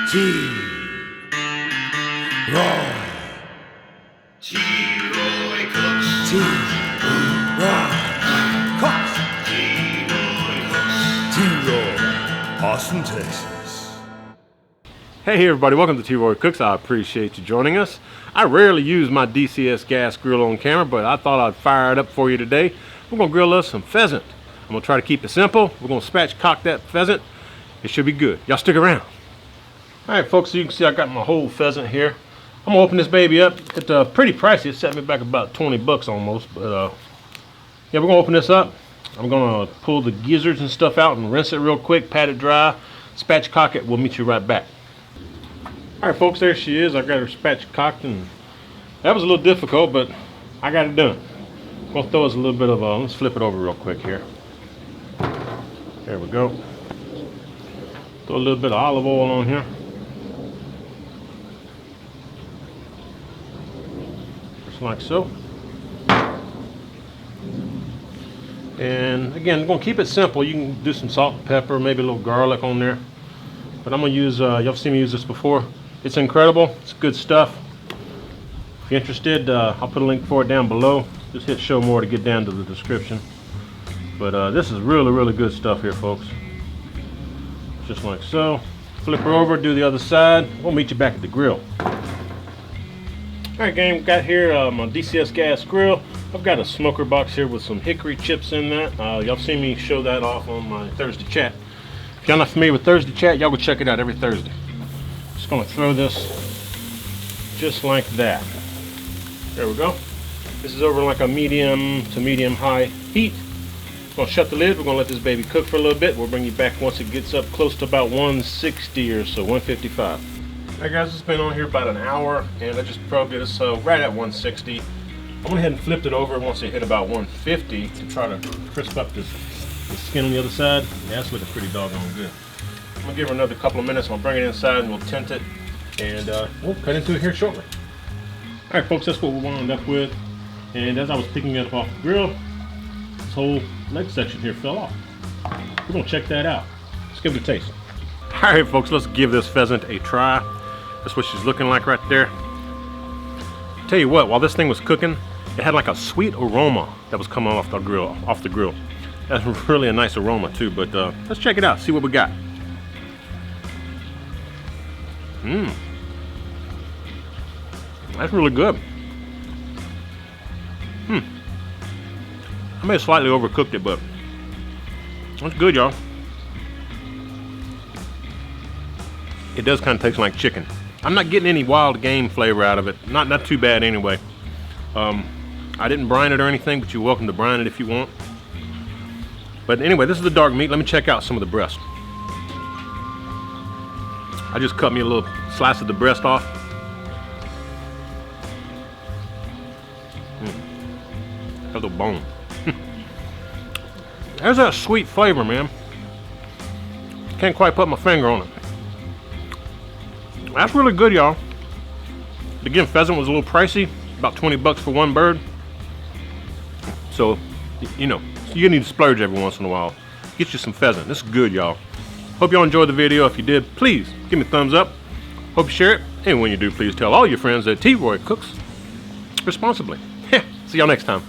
T-Roy Cooks. T-Roy, Austin, Texas. Hey everybody, welcome to T-Roy Cooks. I appreciate you joining us. I rarely use my DCS gas grill on camera, but I thought I'd fire it up for you today. We're gonna grill us some pheasant. I'm gonna try to keep it simple. We're gonna spatchcock that pheasant. It should be good. Y'all stick around. All right, folks, so you can see I got my whole pheasant here. I'm gonna open this baby up. It's pretty pricey. It set me back about 20 bucks almost, but yeah, we're gonna open this up. I'm gonna pull the gizzards and stuff out and rinse it real quick, pat it dry, spatchcock it. We'll meet you right back. All right, folks, there she is. I got her spatchcocked, and that was a little difficult, but I got it done. I'm gonna throw us a little bit of let's flip it over real quick here. There we go. Throw a little bit of olive oil on here. Just like so. And again, I'm gonna keep it simple. You can do some salt and pepper, maybe a little garlic on there. But I'm gonna use, y'all seen me use this before. It's incredible, it's good stuff. If you're interested, I'll put a link for it down below. Just hit show more to get down to the description. But this is really, really good stuff here, folks. Just like so. Flip her over, do the other side. We'll meet you back at the grill. All right, gang, got here my DCS gas grill. I've got a smoker box here with some hickory chips in that. Y'all seen me show that off on my Thursday chat. If y'all not familiar with Thursday chat, y'all go check it out every Thursday. Just gonna throw this just like that. There we go. This is over like a medium to medium high heat. Gonna shut the lid. We're gonna let this baby cook for a little bit. We'll bring you back once it gets up close to about 160 or so, 155. All right, guys, it's been on here about an hour, and I just probed it so right at 160. I went ahead and flipped it over once it hit about 150 to try to crisp up this skin on the other side. Yeah, that's looking pretty doggone good. I'm gonna give her another couple of minutes. I'll bring it inside and we'll tint it, and we'll cut into it here shortly. All right, folks, that's what we wound up with. And as I was picking it up off the grill, this whole leg section here fell off. We're gonna check that out. Let's give it a taste. All right, folks, let's give this pheasant a try. That's what she's looking like right there. Tell you what, while this thing was cooking, it had like a sweet aroma that was coming off the grill. That's really a nice aroma too, but let's check it out, see what we got. That's really good. I may have slightly overcooked it, but that's good, y'all. It does kind of taste like chicken. I'm not getting any wild game flavor out of it. Not too bad anyway. I didn't brine it or anything, but you're welcome to brine it if you want. But anyway, this is the dark meat. Let me check out some of the breast. I just cut me a little slice of the breast off. Have the bone. There's that sweet flavor, man. Can't quite put my finger on it. That's really good, y'all. Again, pheasant was a little pricey, about 20 bucks for one bird. So, you know, you need to splurge every once in a while. Get you some pheasant. This is good, y'all. Hope y'all enjoyed the video. If you did, please give me a thumbs up. Hope you share it. And when you do, please tell all your friends that T-Roy cooks responsibly. See y'all next time.